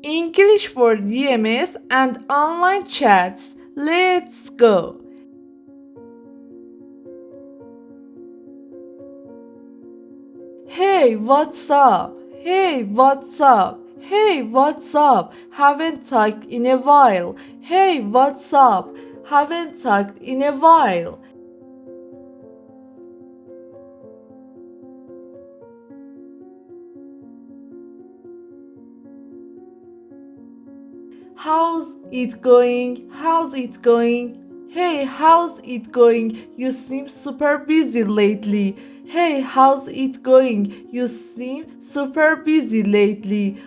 English for DMS and online chats. Let's go! Hey, what's up? Hey, what's up? Hey, what's up? Haven't talked in a while. Hey, what's up? Haven't talked in a while. How's it going? How's it going? Hey, how's it going? You seem super busy lately. Hey, how's it going? You seem super busy lately.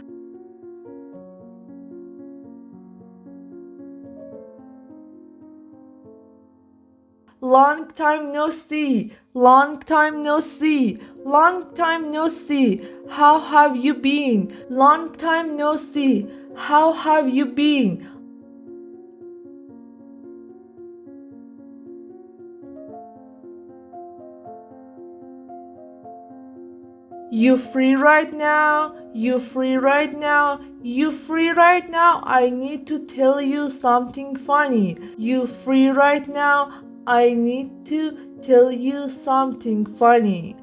Long time no see. Long time no see. Long time no see. How have you been? Long time no see. How have you been? You free right now? You free right now? You free right now? I need to tell you something funny. You free right now? I need to tell you something funny.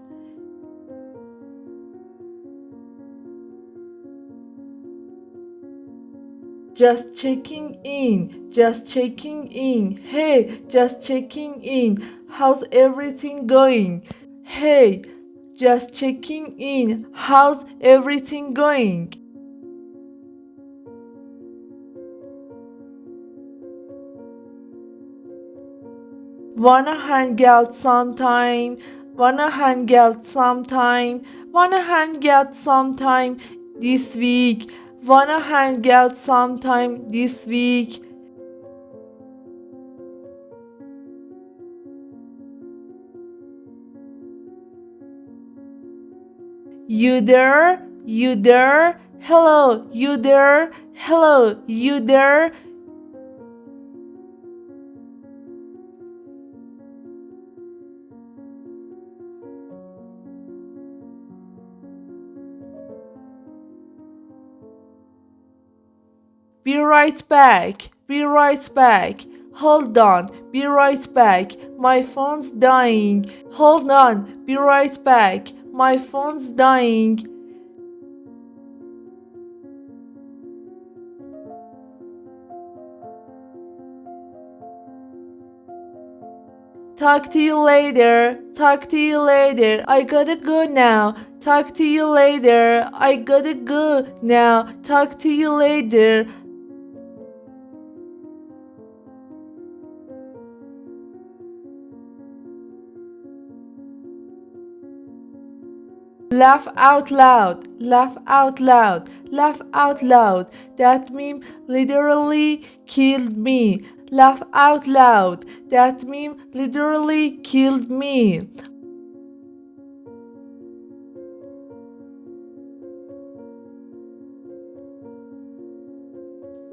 Just checking in, just checking in. Hey, just checking in. How's everything going? Hey, just checking in. How's everything going? Wanna hang out sometime? Wanna hang out sometime? Wanna hang out sometime this week? Wanna hang out sometime this week? You there? You there? Hello, you there? Hello, you there? Be right back. Be right back. Hold on. Be right back. My phone's dying. Hold on. Be right back. My phone's dying. Talk to you later. Talk to you later. I gotta go now. Talk to you later. I gotta go now. Talk to you later. Laugh out loud. Laugh out loud. Laugh out loud. That meme literally killed me. Laugh out loud. That meme literally killed me.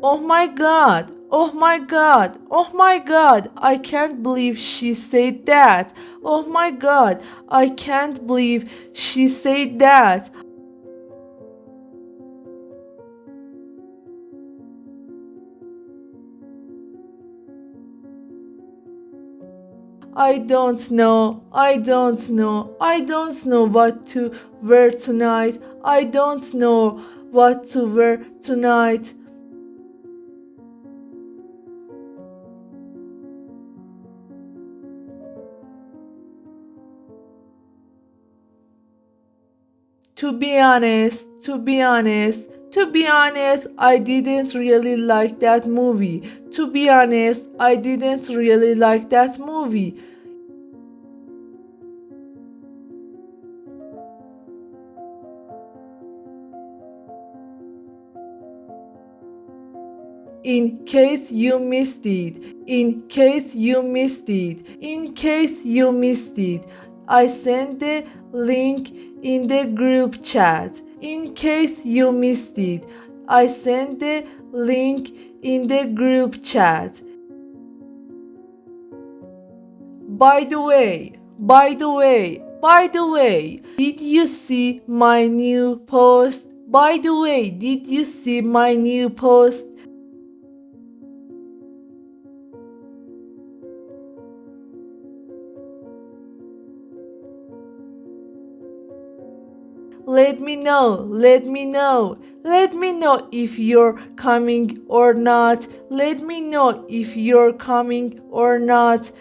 Oh my god. Oh my god. Oh my god. I can't believe she said that. Oh my god. I can't believe she said that. I don't know. I don't know. I don't know what to wear tonight. I don't know what to wear tonight. To be honest, I didn't really like that movie. To be honest, I didn't really like that movie. In case you missed it, in case you missed it, in case you missed it, I sent the link in the group chat. In case you missed it, I sent the link in the group chat. By the way, did you see my new post? By the way, did you see my new post? Let me know, let me know. Let me know if you're coming or not. Let me know if you're coming or not.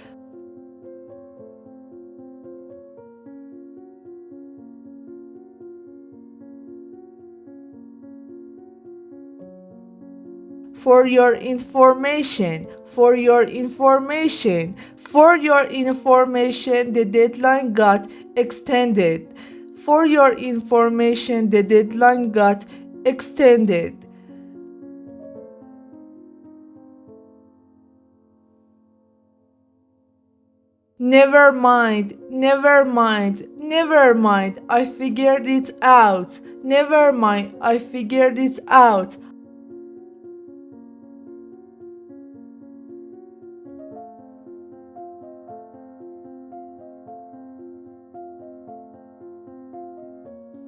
For your information, for your information, for your information, the deadline got extended. For your information, the deadline got extended. Never mind, never mind, never mind, I figured it out. Never mind, I figured it out.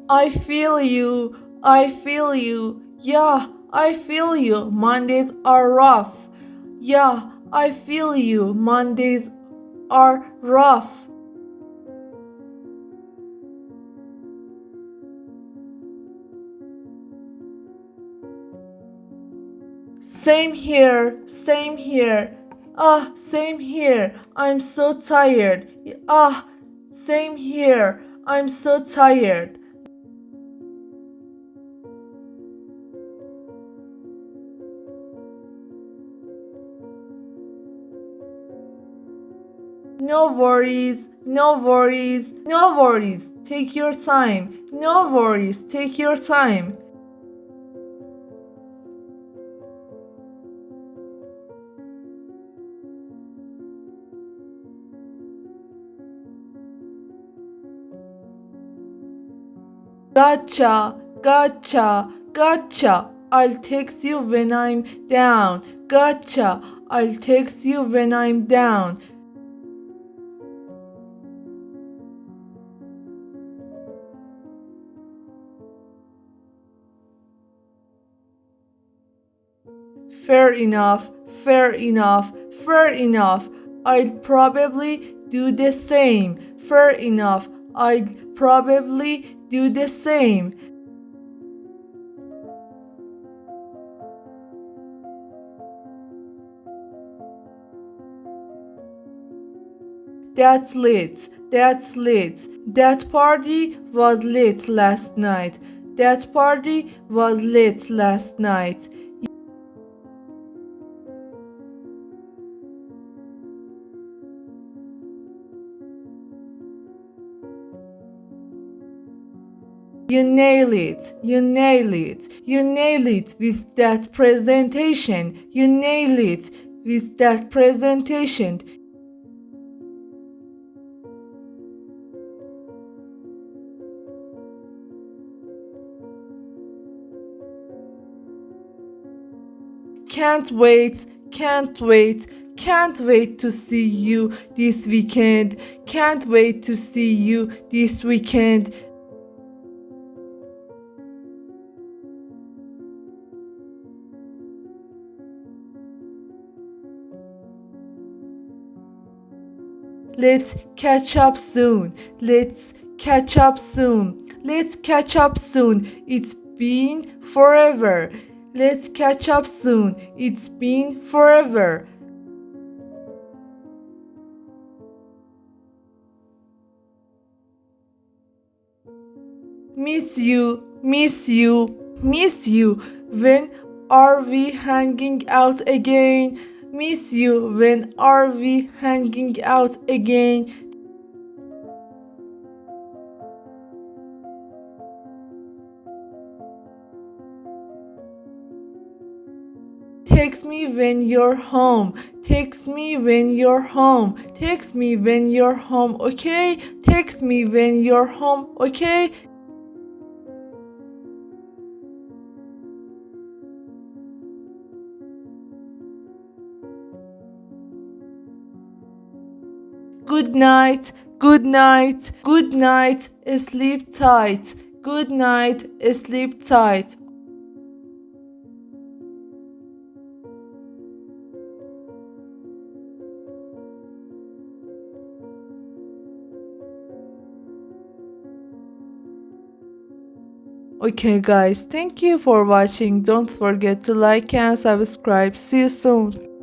I feel you, I feel you. Yeah, I feel you. Mondays are rough. Yeah, I feel you. Mondays are rough. Same here, same here. Same here. I'm so tired. Same here. I'm so tired. No worries, no worries, no worries. Take your time. No worries, take your time. Gotcha, gotcha, gotcha. I'll text you when I'm down. Gotcha, I'll text you when I'm down. Fair enough, fair enough, fair enough. I'd probably do the same. Fair enough, I'd probably do the same. That's lit. That's lit. That party was lit last night. That party was lit last night. You nail it. You nail it. You nail it with that presentation. You nail it with that presentation. Can't wait, can't wait, can't wait to see you this weekend. Can't wait to see you this weekend. Let's catch up soon. Let's catch up soon. Let's catch up soon. It's been forever. Let's catch up soon. It's been forever. Miss you, miss you, miss you. When are we hanging out again? Miss you. When are we hanging out again? Text me when you're home. Text me when you're home. Text me when you're home, okay? Text me when you're home, okay? Good night, good night, good night. Sleep tight. Good night, sleep tight. Okay guys, thank you for watching. Don't forget to like and subscribe. See you soon.